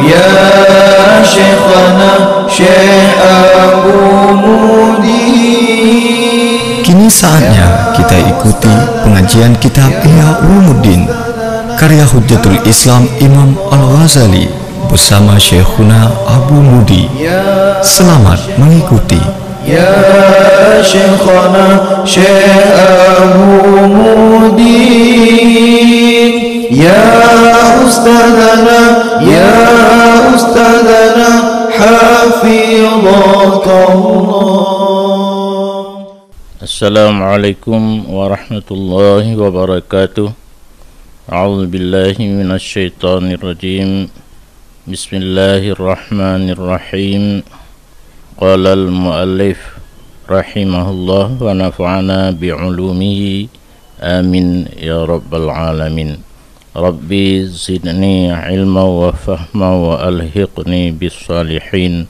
ya Syekhana Syekh Abu Mudi. Kini saatnya kita ikuti pengajian kitab Ihya Ulumuddin karya Hujjatul Islam Imam Al-Ghazali bersama Syekhuna Abu Mudi. Selamat mengikuti. Ya Syekhana Syekh Abu Mudi, ya Ustadzana, ya Ustadzana, Hafidhakallah. Assalamualaikum warahmatullahi wabarakatuh. A'udzu billahi minasy syaithanir rajim. Bismillahirrahmanirrahim. Qala al-muallif rahimahullah wa nafa'ana bi'ulumihi amin ya rabbal alamin. Rabbi zidni ilma wa fahma wa alhiqni bis salihin.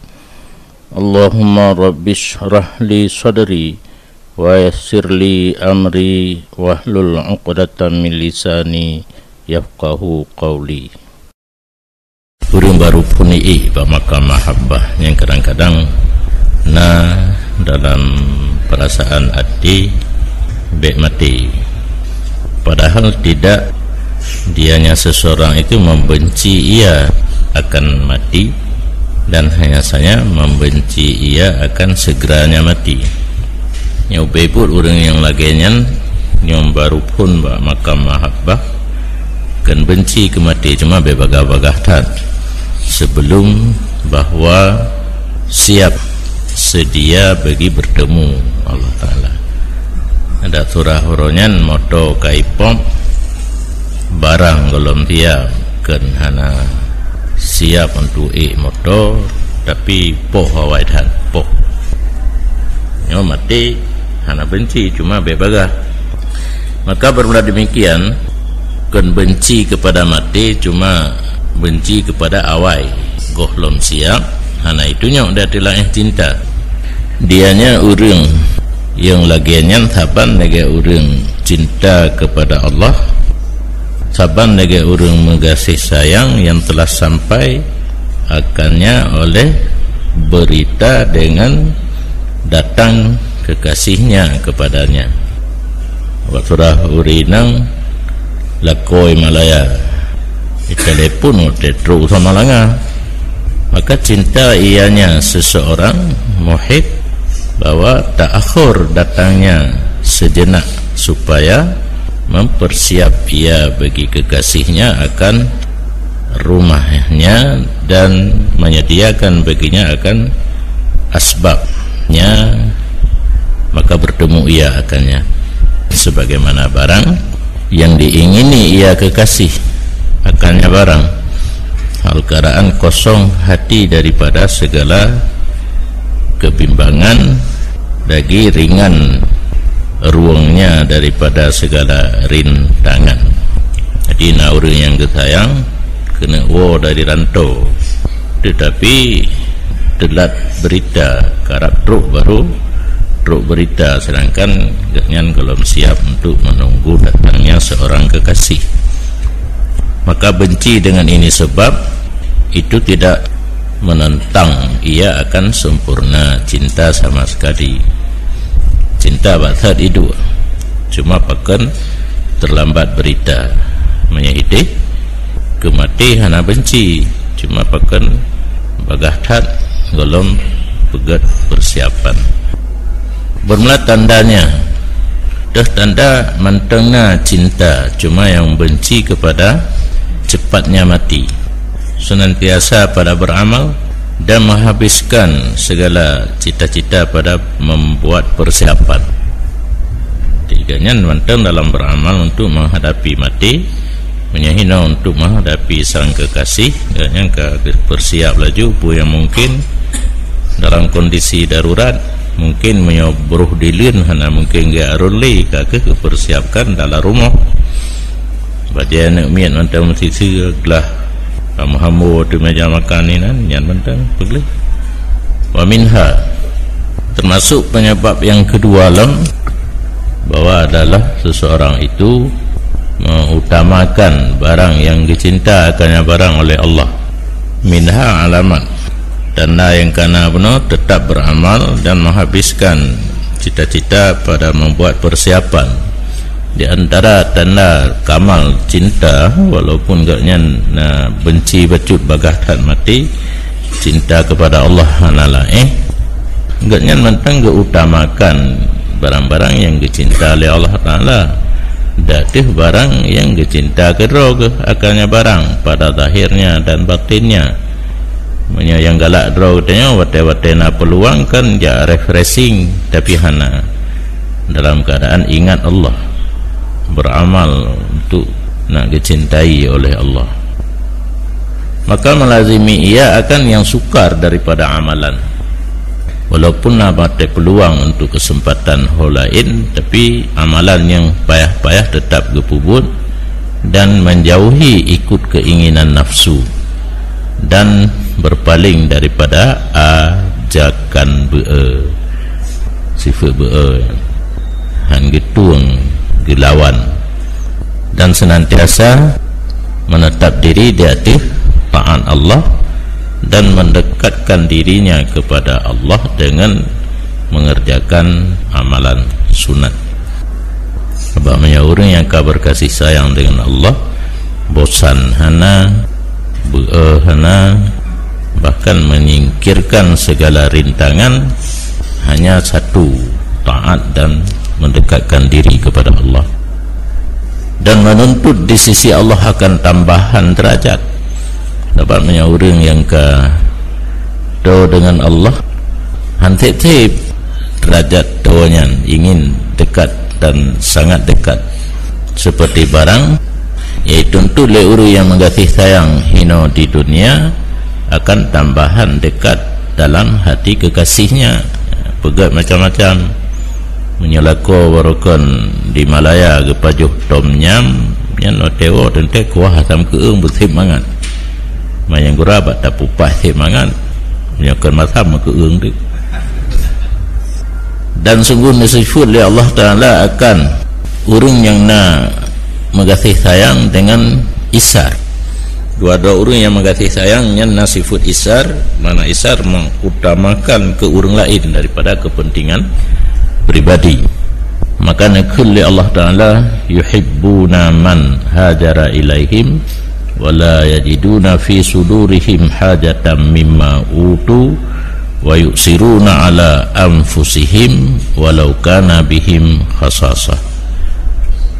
Allahumma rabbi shrah li sadri wa yassir li amri wahlul 'uqdatam min lisani yafqahu qawli. Urang baru punii pamakam mahabbah yang kadang-kadang dalam perasaan hati baik mati, padahal tidak. Dianya seseorang itu membenci ia akan mati dan hanya saja membenci ia akan segeranya mati. Yang bebut orang yang lagian yang baru pun makam mahabbah kan benci kemati cuma bebagah-bagah tad sebelum bahwa siap sedia bagi bertemu Allah Ta'ala. Ada surah huronyan moto kaipom barang golom dia ken hana siap untuk moto tapi poh hawai tad poh nyo mati hana benci cuma bebagah. Maka bermula demikian ken benci kepada mati cuma benci kepada awai gohlom siap hana itunya udah tilang cinta. Dianya urang yang lagiannya saban nege urang cinta kepada Allah, saban nege urang mengasih sayang yang telah sampai akannya oleh berita dengan datang kekasihnya kepadanya. Surah urinang lakoi malaya telepon tetru sama langa. Maka cinta ianya seseorang muhib bahwa ta'akhur datangnya sejenak supaya mempersiap ia bagi kekasihnya akan rumahnya dan menyediakan baginya akan asbabnya, maka bertemu ia akannya sebagaimana barang yang diingini ia kekasih akannya barang. Hal keadaan kosong hati daripada segala kebimbangan, lagi ringan ruangnya daripada segala rintangan. Jadi orang yang kesayang kena dari rantau, tetapi telat berita karab truk baru truk berita, sedangkan ganyan kalau siap untuk menunggu datangnya seorang kekasih. Maka benci dengan ini sebab itu tidak menentang ia akan sempurna cinta sama sekali. Cinta batat itu cuma pakan terlambat berita menyahidih kemati hana benci cuma pakan bagah tat golom pegat persiapan. Bermula tandanya dah tanda mantengna cinta cuma yang benci kepada cepatnya mati, senantiasa pada beramal dan menghabiskan segala cita-cita pada membuat persiapan. Tiganya manteng dalam beramal untuk menghadapi mati, menyahina untuk menghadapi sang kekasih, dan yang bersiap laju bu yang mungkin dalam kondisi darurat, mungkin menyobruh dilin hana mungkin ga aruli kakek kepersiapkan dalam rumah baca nak mian mantang mesti seglah hamu di meja makan ini yang mantang boleh. Wa minha termasuk penyebab yang kedua bahwa adalah seseorang itu mengutamakan barang yang dicinta akannya barang oleh Allah minha alamat, tanda yang kana benar tetap beramal dan menghabiskan cita-cita pada membuat persiapan. Di antara tanda kamal cinta, walaupun gaknya benci bacut bagahkan mati, cinta kepada Allah Ta'ala gaknya mentang keutamakan barang-barang yang dicinta oleh Allah Ta'ala. Datih barang yang dicinta kedro akalnya barang pada zahirnya dan batinnya. Yang galak draw katanya wate-wate na peluang kan ja refreshing, tapi hana dalam keadaan ingat Allah, beramal untuk nak dicintai oleh Allah, maka melazimi ia akan yang sukar daripada amalan. Walaupun nak peluang untuk kesempatan holain, tapi amalan yang payah-payah tetap gepubut dan menjauhi ikut keinginan nafsu dan berpaling daripada ajakan sifat han getung gelawan, dan senantiasa menetap diri di atas taat Allah dan mendekatkan dirinya kepada Allah dengan mengerjakan amalan sunat. Sebabnya orang yang berkasih sayang dengan Allah bosan hana hana, bahkan menyingkirkan segala rintangan, hanya satu, taat dan mendekatkan diri kepada Allah, dan menuntut di sisi Allah akan tambahan derajat. Dapatnya orang yang do dengan Allah hantip derajat doanya ingin dekat dan sangat dekat, seperti barang yaitu untuk orang yang mengasihi sayang hino di dunia akan tambahan dekat dalam hati kekasihnya. Pegat macam-macam menyelako warokon di Malaya ke pajuh tom nyam yang tewo tente kuah asam keung bersih mangan mayang gurabat tak pupah sih mangan menyokon masam keung tu. Dan sungguh disebut oleh Allah Ta'ala akan orang yang nak mengasihi sayang dengan isar. Dua-dua orang yang mengasihi sayangnya nasifut isar, mana isar mengutamakan ke orang lain daripada kepentingan pribadi. Maka nakul Allah Ta'ala yuhibbuna man hajara ilaihim wala yajiduna fi sudurihim hajatan mimma utu wa yusiruna ala anfusihim walau kana bihim khasasah.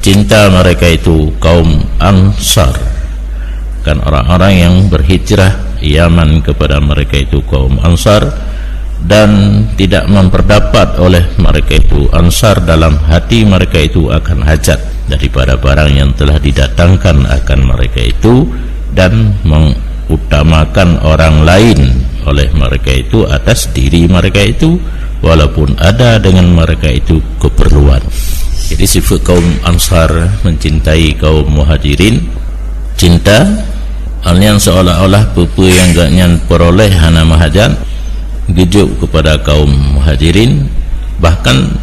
Cinta mereka itu kaum Ansar, kan orang-orang yang berhijrah Yaman kepada mereka itu kaum Ansar, dan tidak memperdapat oleh mereka itu Ansar dalam hati mereka itu akan hajat daripada barang yang telah didatangkan akan mereka itu, dan mengutamakan orang lain oleh mereka itu atas diri mereka itu, walaupun ada dengan mereka itu keperluan. Jadi sifat kaum Ansar mencintai kaum Muhajirin, cinta yang seolah-olah apa yang gaknya peroleh hana mahajat gejuk kepada kaum Muhajirin, bahkan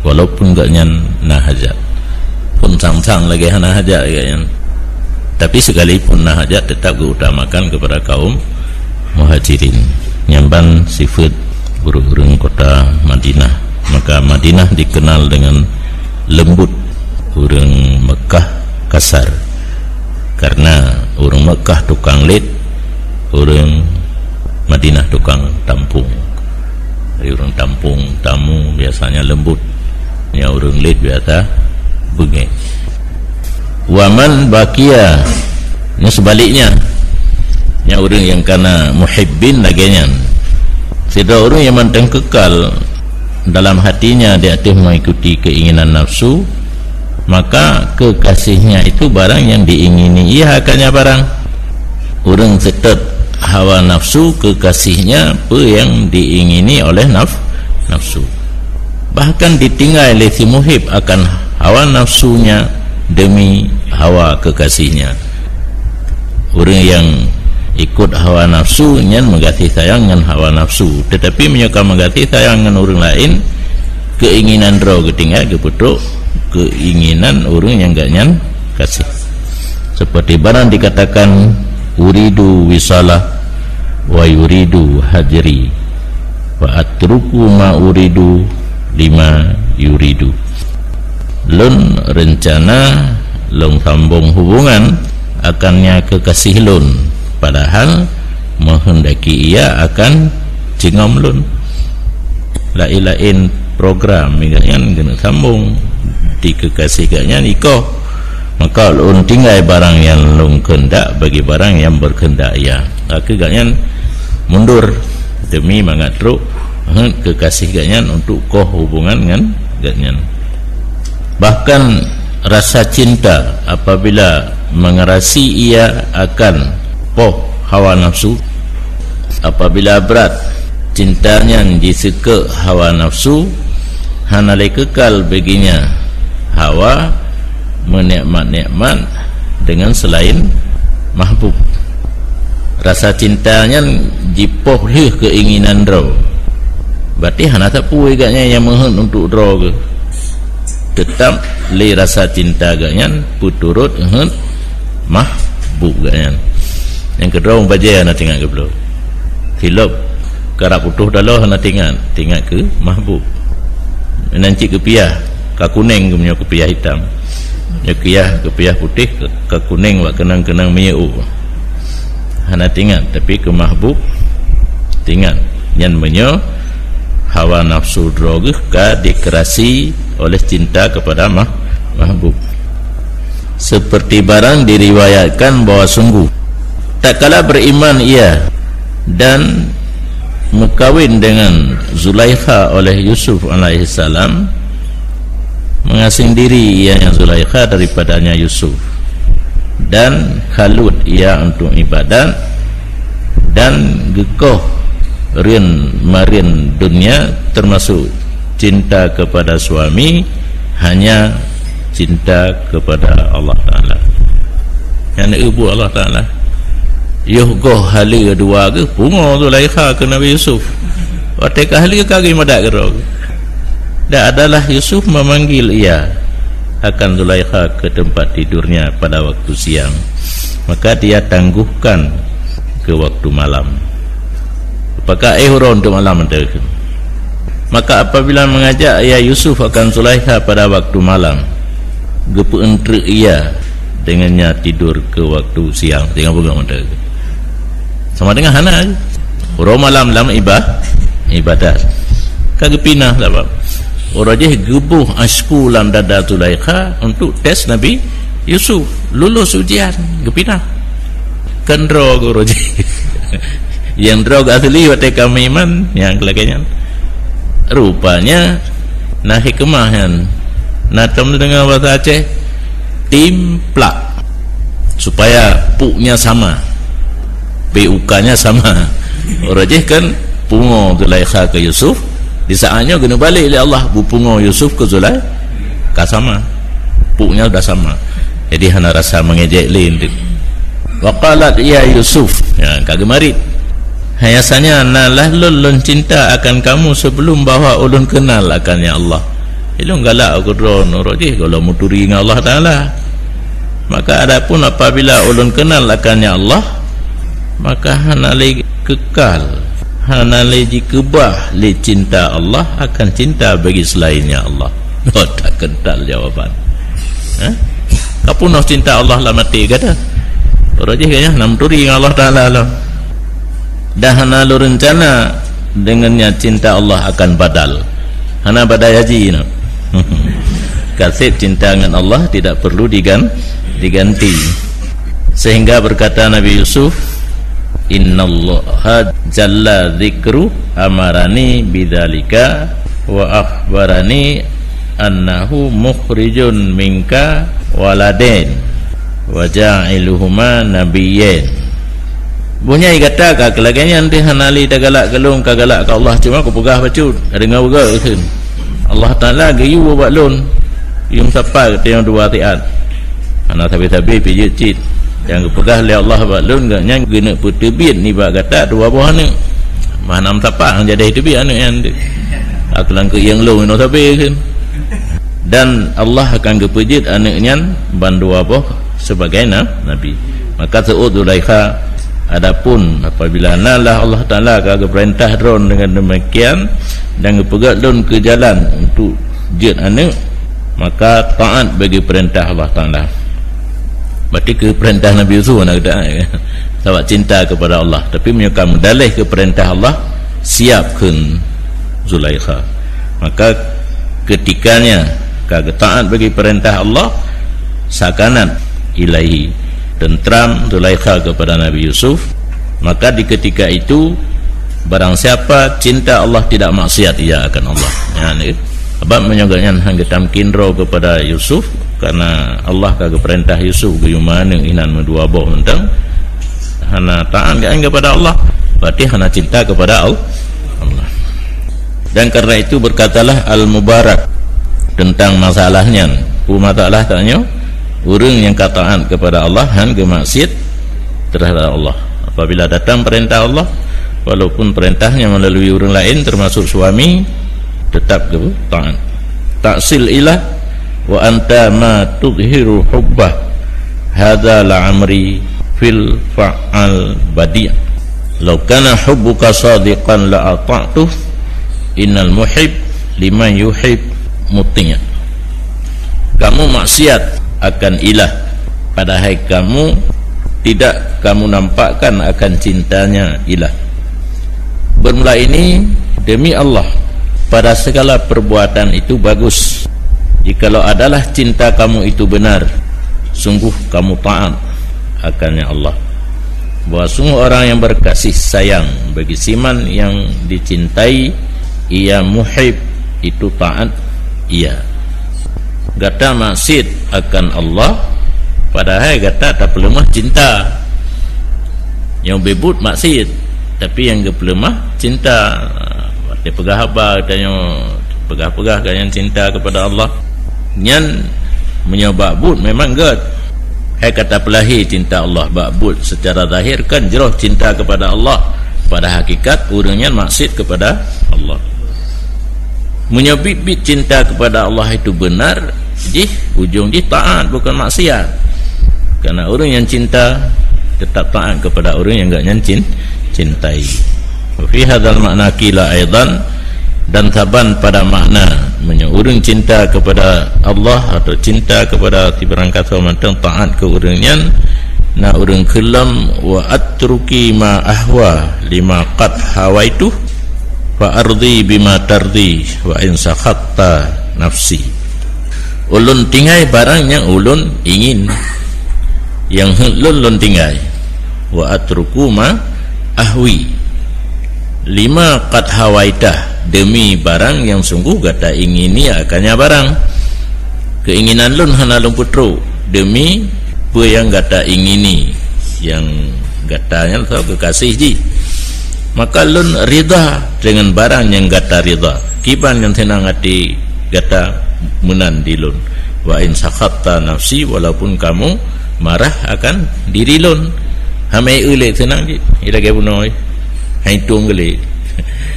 walaupun gaknya nah hajat pun sang-sang lagi hana hajat gaknya, tapi sekalipun nah hajat tetap diutamakan kepada kaum Muhajirin. Nyamban sifat guru-guru kota Madinah, maka Madinah dikenal dengan lembut, orang Mekah kasar, karena orang Mekah tukang lid, orang Madinah tukang tampung. Dari orang tampung tamu biasanya lembut, yang orang lid biasa bengek. Waman bakia, ini sebaliknya, yang orang yang kana muhibbin laginya, tidak orang yang manteng kekal dalam hatinya di atas mengikuti keinginan nafsu, maka kekasihnya itu barang yang diingini ia akannya barang. Orang tetap hawa nafsu, kekasihnya apa yang diingini oleh nafsu, bahkan ditinggal oleh si muhib akan hawa nafsunya demi hawa kekasihnya. Orang yang ikut hawa nafsu yang mengasihi sayang dengan hawa nafsu, tetapi menyuka mengasihi sayang dengan orang lain, keinginan roh ketinggal keputuk keinginan orang yang gak nyan kasih. Seperti barang dikatakan uridu wisalah wa yuridu hajri wa atruku ma uridu lima yuridu. Lun rencana, lun sambung hubungan akannya kekasih lun, padahal menghendaki ia akan cingom lun. Lain-lain program kan kena sambung di kekasih katnya nikah, maka lun tinggal barang yang lun kendak bagi barang yang berkendak ia. Agaknya mundur demi mengatruk kekasih katnya untuk koh hubungan dengan katnya. Bahkan rasa cinta apabila mengerasi ia akan poh hawa nafsu, apabila berat cintanya diseka hawa nafsu, hanalai kekal baginya hawa menikmat-nikmat dengan selain mahbub. Rasa cintanya jipoh leh keinginan draw, berarti hana tak puai agaknya yang mohon untuk draw ke, tetap le rasa cinta agaknya puturut mahbub agaknya. Yang kedua baca nak tengok ke belum hilap karak putuh dalah nak tengok ke mahbub. Nanti kepiah ka kuning ke punya kepiah hitam, ya kepiah putih ke kuning wak kenang-kenang menyeu. Hana tengok tapi ke mahbub tengok yang menyo hawa nafsu drogih ka dikerasi oleh cinta kepada mahbub. Seperti barang diriwayatkan bahawa sungguh tak kala beriman ia dan mengkawin dengan Zulaikha oleh Yusuf alaihissalam, mengasing diri ia yang Zulaikha daripadanya Yusuf, dan khalut ia untuk ibadat, dan gekoh rian marin dunia termasuk cinta kepada suami, hanya cinta kepada Allah Ta'ala. Yang ibu Allah Ta'ala yuh goh hali kedua ke pungo Zulaikha ke Nabi Yusuf, waktu ahli kaki madak gerog. Dan adalah Yusuf memanggil ia akan Zulaikha ke tempat tidurnya pada waktu siang, maka dia tangguhkan ke waktu malam. Apakah ihron untuk malam itu? Maka apabila mengajak ia Yusuf akan Zulaikha pada waktu malam, gepu entre ia dengannya tidur ke waktu siang, tengah buka mata sama dengan hana orang malam dalam ibadat kagak pinah sebab orang je gebuh asku dalam dada Zulaikha untuk tes Nabi Yusuf lulus ujian gepinah kan drog orang je yang drog asli waktu kami iman yang kelakanya rupanya nah hikmah yang natam dengan bahasa Aceh timplak supaya puknya sama, PUK-nya sama. Orang je kan pungo Zulaikha ke Yusuf, di saatnya kena balik oleh Allah pungo Yusuf ke Zulaikha sama, puknya sudah sama. Jadi hana rasa mengejek lain. Waqalat ya Yusuf, ya kagak marit. Hayasanya nalah lun cinta akan kamu sebelum bahawa ulun kenal akannya Allah. Ilung galak aku drone orang je kalau muturi dengan Allah Ta'ala. Maka adapun apabila ulun kenal akannya Allah, maka hanalai kekal, hanalai jikebah li cinta Allah akan cinta bagi selainnya Allah. Oh, tak kental jawapan. Kapunah cinta Allah lah mati kata orang je kayaknya nak muturi dengan Allah Ta'ala lah. Dah hanalu rencana dengannya cinta Allah akan badal, hana badal haji no. Kasih cinta dengan Allah tidak perlu diganti. Sehingga berkata Nabi Yusuf, innallaha jalla dzikru amarani bidzalika wa akhbarani annahu mukhrijun minka waladain wa ja'iluhuma nabiyyin. Bunyai kata ka kelaganya nanti hanali dah galak gelung ka galak ka Allah cuma aku pegah bacut dengar juga kan Allah Ta'ala gayu buat lun yung sapa kata yang dua tiat anak tabi-tabi pijit cit yang pegah oleh Allah buat lun gaknya guna putibit ni bak kata dua buah ni manam sapa yang jadi tibit anak yang aku langkah yang lun no tabi kan, dan Allah akan kepejit anaknya ban dua buah sebagai nabi. Maka Zulaikha Adapun apabila nalah Allah Ta'ala kagak perintah dron dengan demikian dan pegat dron ke jalan untuk jet anak, maka taat bagi perintah Allah Ta'ala. Berarti ke perintah Nabi Yusuf nak kata sebab cinta kepada Allah, tapi menyokong dalih ke perintah Allah, siapkan Zulaikha. Maka ketikanya kagak taat bagi perintah Allah, sakanat ilahi, tentram Zulaikha kepada Nabi Yusuf. Maka di ketika itu barang siapa cinta Allah tidak maksiat ia akan Allah. Ya ni sebab menyogaknya hangga tamkinro kepada Yusuf, karena Allah kagak perintah Yusuf ke mana inan medua boh mentang hana taat kepada Allah, berarti hana cinta kepada Allah. Dan karena itu berkatalah Al-Mubarak tentang masalahnya, masalah tanya orang yang kataan kepada Allah han gemaksiat terhadap Allah. Apabila datang perintah Allah, walaupun perintahnya melalui orang lain termasuk suami, tetap taat. Taksil ilah wa anta ma tudhiru hubbah hadza la'amri fil fa'al badi'. Law kana hubbuka sadiqan la ata'tuh innal muhib liman yuhib muti'an. Kamu maksiat akan ilah, padahal kamu tidak kamu nampakkan akan cintanya ilah. Bermula ini demi Allah, pada segala perbuatan itu bagus. Jikalau adalah cinta kamu itu benar, sungguh kamu taat akannya Allah. Bahwa sungguh orang yang berkasih sayang bagi siman yang dicintai, ia muhib, itu taat ia. Gata maksud akan Allah, padahal gata tak pelemah cinta. Yang bebut maksud, tapi yang pelemah cinta. Dia pegah-pegah katanya, pegah-pegah katanya cinta kepada Allah. Nyan menyebab but memang gad. Hai kata pelahi cinta Allah, bakbut secara zahir kan jeroh cinta kepada Allah, pada hakikat orangnya maksud kepada Allah. Menyebut cinta kepada Allah itu benar, jih ujung jih taat bukan maksiat. Karena orang yang cinta tetap taat kepada orang yang enggak nyancin cintai. Fi hadzal makna qila aidan, dan taban pada makna orang cinta kepada Allah atau cinta kepada tiberang kata mantang taat ke orangnya na orang kelam wa atruki ma ahwa lima qad hawaitu fa ardi bima tardi wa in sakhatta nafsi. Ulun tinggai barang yang ulun ingin, yang ulun tinggai. Wa atruku ma ahwi lima qad hawaitah, demi barang yang sungguh gata ingini akannya barang. Keinginan lun hana lun putru demi apa yang gata ingini, yang gatanya atau kekasih ji. Maka lun rida dengan barang yang gata rida, kiban yang tenang hati gata menan di lun. Wa in sakhatta nafsi, walaupun kamu marah akan diri lun. Hamai ule tenang ji, ila ke punoi haitung le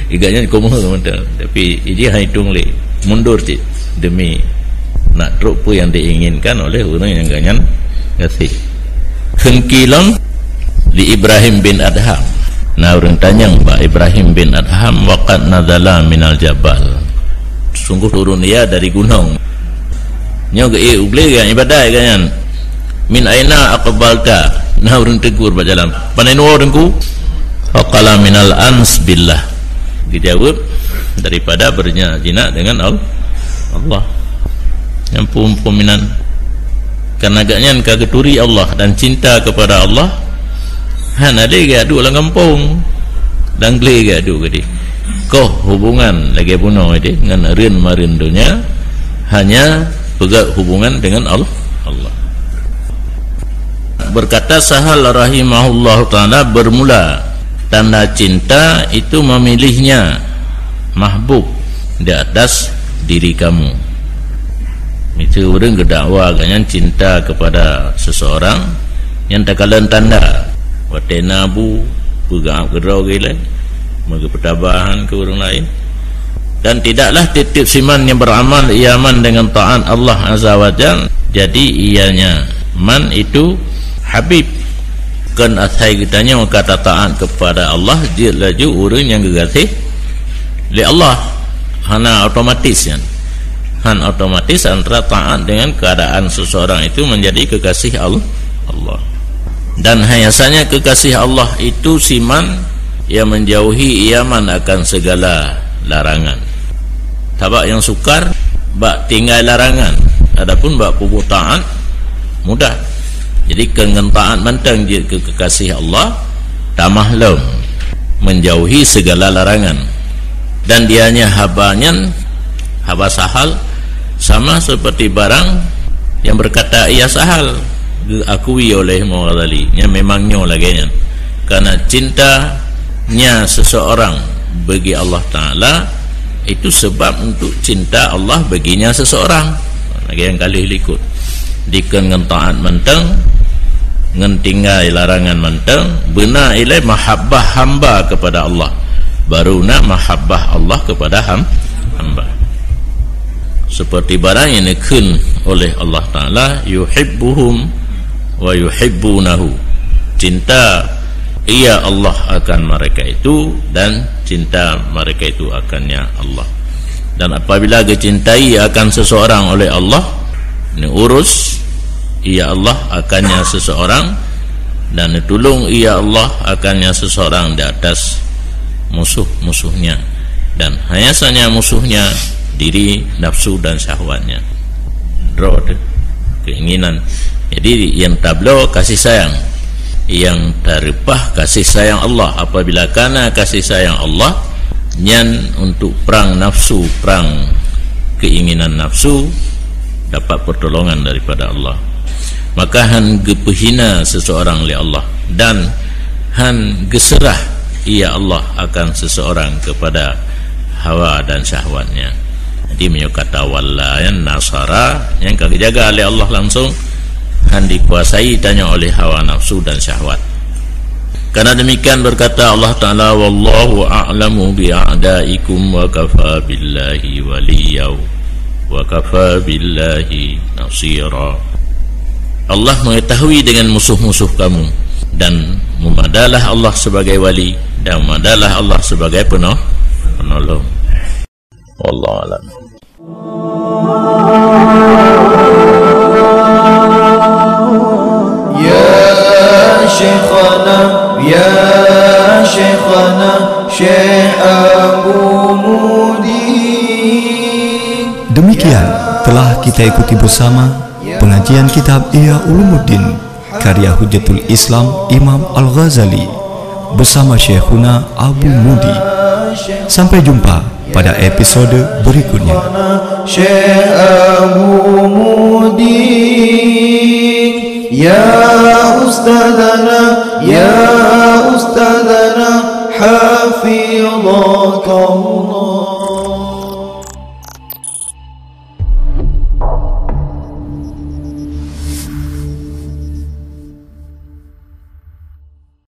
iganya komoh teman-teman, tapi dia haitung le mundur cik demi nak rupa yang diinginkan oleh orang yang ganyan kasih. Khengkilang di Ibrahim bin Adham. Nah orang tanya Mbak Ibrahim bin Adham, waqad nazala minal jabal, sungguh turun ia dari gunung. Nyo ge uble gan ibadah ganyan. Min aina aqbalta, nah orang tegur berjalan paneno orangku. Faqala minal ans billah, dijawab daripada berzina dengan Allah. Yang peminan karena agaknya kageturi Allah dan cinta kepada Allah, hana lagi adu lang kampung dan lagi adu gede koh hubungan lagi bunuh itu dengan rin marindunya, hanya pegang hubungan dengan Allah. Berkata Sahal rahimahullah ta'ala, bermula tanda cinta itu memilihnya mahbub di atas diri kamu. Itu orang kedakwa ganyan cinta kepada seseorang yang tak kalah tanda watenabu pegang gerau gila maka pertabahan ke orang lain. Dan tidaklah titip siman yang beramal iaman dengan taat Allah Azza wa Jalla, jadi ianya man itu habib kan athai kitanya kata taat kepada Allah dia laju orang yang gegasih li Allah hana otomatis kan. Han otomatis antara taat dengan keadaan seseorang itu menjadi kekasih Allah. Dan biasanya kekasih Allah itu siman yang menjauhi iaman akan segala larangan. Tabak yang sukar bak tinggal larangan, adapun bak pugu taat mudah. Jadi dengan taat mentang dia ke kekasih Allah tamahlum menjauhi segala larangan. Dan dianya habanya haba sahal sama seperti barang yang berkata ia sahal diakui oleh Mughazali yang memangnya lagi karena cintanya seseorang bagi Allah Ta'ala itu sebab untuk cinta Allah baginya seseorang lagi yang kali likut diken ngentaat menteng ngentinggai larangan menteng benar ilai mahabbah hamba kepada Allah baru nak mahabbah Allah kepada hamba seperti barang yang dikun oleh Allah Ta'ala yuhibbuhum wa yuhibbunahu cinta ia Allah akan mereka itu dan cinta mereka itu akannya Allah. Dan apabila dicintai akan seseorang oleh Allah ini urus ia Allah akannya seseorang dan tolong ia Allah akannya seseorang di atas musuh-musuhnya dan biasanya musuhnya diri nafsu dan syahwatnya keinginan. Jadi yang tablo kasih sayang yang terpah kasih sayang Allah apabila kana kasih sayang Allah nyan untuk perang nafsu perang keinginan nafsu dapat pertolongan daripada Allah maka han gepehina seseorang oleh Allah dan han geserah ia Allah akan seseorang kepada hawa dan syahwatnya. Jadi menyukata wallayan nasara yang kagak jaga oleh Allah langsung han dikuasai tanya oleh hawa nafsu dan syahwat. Karena demikian berkata Allah Ta'ala wallahu a'lamu bi'a'daikum wa kafa billahi waliyaw wa kafa billahi nasira. Allah mengetahui dengan musuh-musuh kamu dan memadalah Allah sebagai wali dan memadalah Allah sebagai penolong. Wallahu a'lam. Ya Syekhana Syekh Abu Mudi. Demikian telah kita ikuti bersama pengajian kitab Ihya Ulumuddin karya Hujjatul Islam Imam Al-Ghazali bersama Syekhuna Abu Mudi. Sampai jumpa pada episode berikutnya. Syekh Abu Mudi Ya Ustadana Ya Ustadana Hafidhakallah.